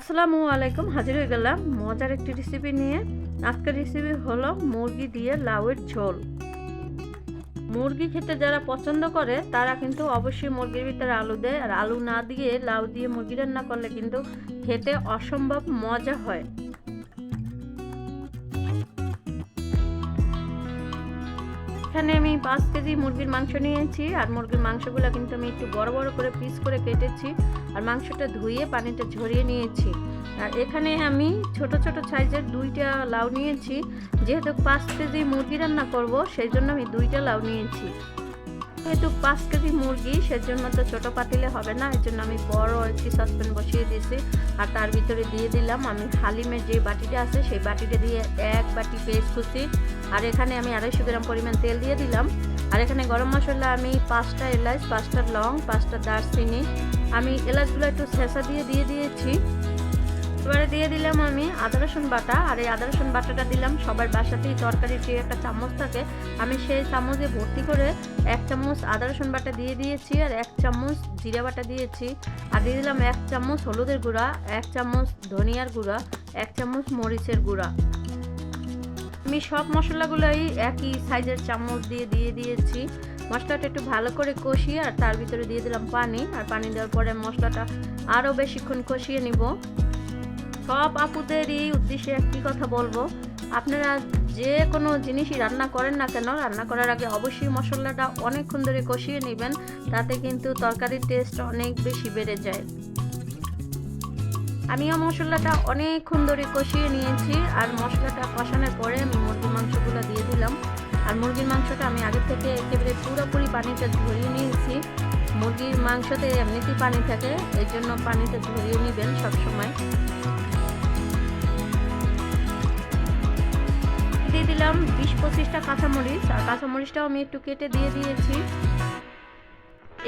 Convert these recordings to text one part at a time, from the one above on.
আসসালামু আলাইকুম, হাজির হয়ে গেলাম মজার একটি রেসিপি নিয়ে। আজকের রেসিপি হলো মুরগি দিয়ে লাউয়ের ঝোল। মুরগি খেতে যারা পছন্দ করে তারা কিন্তু অবশ্যই মুরগির ভিতরে আলু দেয়, আর আলু না দিয়ে লাউ দিয়ে মুরগি রান্না করলে কিন্তু খেতে অসম্ভব মজা হয়। এখানে আমি 5 কেজি মুরগির মাংস নিয়েছি, আর মুরগির মাংসগুলো কিন্তু আমি একটু বড় বড় করে পিস করে কেটেছি, আর মাংসটা ধুয়ে পানিটা ঝরিয়ে নিয়েছি। আর এখানে আমি ছোট ছোট সাইজের 2টা লাউ নিয়েছি। যেহেতু 5 কেজি মুরগি রান্না করব, সেই জন্য আমি 2টা লাউ নিয়েছি। যেহেতু 5 কেজি মুরগি, সেজন্য তো ছোট পাতিলে হবে না, এর জন্য আমি বড় একটি সসপ্যান বসিয়ে দিয়েছি। আর তার ভিতরে দিয়ে দিলাম আমি হালিমের যে বাটিটা আছে সেই বাটিটা দিয়ে 1 বাটি পেঁয়াজ কুচি। আর এখানে আমি 250 গ্রাম পরিমাণ তেল দিয়ে দিলাম। আর এখানে গরম মশলা আমি 5টা এলাচ, 5টা লং, 5টা দারচিনি, আমি এলাচগুলো একটু ছেঁচা দিয়ে দিয়েছি। এবারে দিয়ে দিলাম আমি আদা রসুন বাটা। আর এই আদা রসুন বাটাটা দিলাম সবার বাসাতেই তরকারির যে একটা চামচ থাকে, আমি সেই চামচে ভর্তি করে 1 চামচ আদা রসুন বাটা দিয়ে দিয়েছি, আর 1 চামচ জিরা বাটা দিয়েছি। আর দিয়ে দিলাম 1 চামচ হলুদের গুঁড়া, 1 চামচ ধনিয়ার গুঁড়া, 1 চামচ মরিচের গুঁড়া। আমি সব মশলাগুলোই একই সাইজের চামচ দিয়ে দিয়েছি। মশলাটা একটু ভালো করে কষিয়ে আর তার ভিতরে দিয়ে দিলাম পানি। আর পানি দেওয়ার পরে মশলাটা আরও বেশিক্ষণ কষিয়ে নিব। সব আপুদেরই উদ্দেশ্যে একটি কথা বলবো, আপনারা যে কোনো জিনিসই রান্না করেন না কেন, রান্না করার আগে অবশ্যই মশলাটা অনেকক্ষণ ধরে কষিয়ে নেবেন, তাতে কিন্তু তরকারির টেস্ট অনেক বেশি বেড়ে যায়। আমিও মশলাটা অনেকক্ষণ ধরে কষিয়ে নিয়েছি। আর মশলাটা কষানোর পরে আমি মুরগির মাংসগুলো দিয়ে দিলাম। আর মুরগির মাংসটা আমি আগে থেকে একেবারে পুরোপুরি পানিটা ঝরিয়ে নিয়েছি। মুরগির মাংসতে এমনিতেই পানি থাকে, এই জন্য পানিটা ঝরিয়ে নেবেন সবসময়। দিয়ে দিলাম 20-25টা কাঁচামরিচ, আর কাঁচামরিচটাও আমি একটু কেটে দিয়ে দিয়েছি।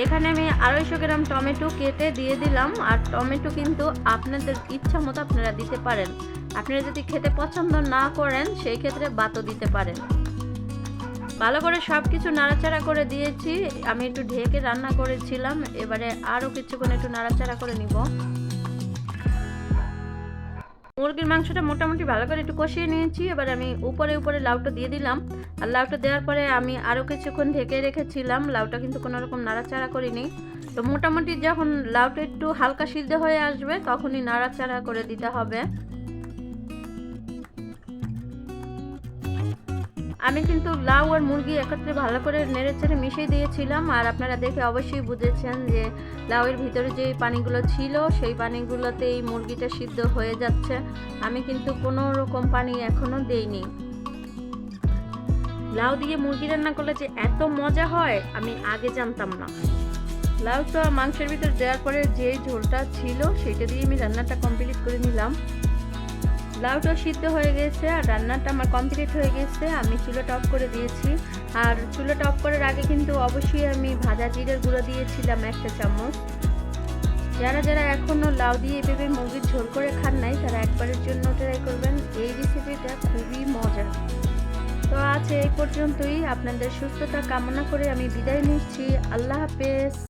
এখানে আমি 250 গ্রাম টমেটো কেটে দিয়ে দিলাম। আর টমেটো কিন্তু আপনাদের ইচ্ছা মতো আপনারা দিতে পারেন। আপনারা যদি খেতে পছন্দ না করেন সেই ক্ষেত্রে বাদও দিতে পারেন। ভালো করে সব কিছু নাড়াচাড়া করে দিয়েছি। আমি একটু ঢেকে রান্না করেছিলাম, এবারে আরও কিছুক্ষণ একটু নাড়াচাড়া করে নিব। মুরগির মাংসটা মোটামুটি ভালো করে একটু কষিয়ে নিয়েছি। এবার আমি উপরে লাউটা দিয়ে দিলাম। আর লাউটা দেওয়ার পরে আমি আরও কিছুক্ষণ ঢেকে রেখেছিলাম। লাউটা কিন্তু কোনো রকম নাড়াচাড়া করিনি। তো মোটামুটি যখন লাউটা একটু হালকা সিদ্ধ হয়ে আসবে তখনই নাড়াচাড়া করে দিতে হবে। আমি কিন্তু লাউ আর মুরগি একত্রে ভালো করে নেড়েচেড়ে মিশিয়ে দিয়েছিলাম। আর আপনারা দেখে অবশ্যই বুঝেছেন যে লাউয়ের ভিতরে যে পানিগুলো ছিল সেই পানিগুলোতে এই মুরগিটা সিদ্ধ হয়ে যাচ্ছে। আমি কিন্তু কোনো রকম পানি এখনো দেইনি। লাউ দিয়ে মুরগি রান্না করলে যে এত মজা হয় আমি আগে জানতাম না। লাউটা মাংসের ভিতরে দেওয়ার পরে যে ঝোলটা ছিল সেটা দিয়ে আমি রান্নাটা কমপ্লিট করে নিলাম। লাউটা সিদ্ধ হয়ে গেছে আর রান্নাটা আমার কমপ্লিট হয়ে গেছে। আমি চুলাটা অফ করে দিয়েছি। আর চুলাটা অফ করার আগে কিন্তু অবশ্যই আমি ভাজা জিরের গুঁড়ো দিয়েছিলাম 1 চামচ। যারা যারা এখনও লাউ দিয়ে এভাবে মুরগির ঝোল করে খান নাই তারা একবারের জন্য ট্রাই করবেন, এই রেসিপিটা খুবই মজার। তো আজ এই পর্যন্তই। আপনাদের সুস্থতা কামনা করে আমি বিদায় নিচ্ছি। আল্লাহ হাফেজ।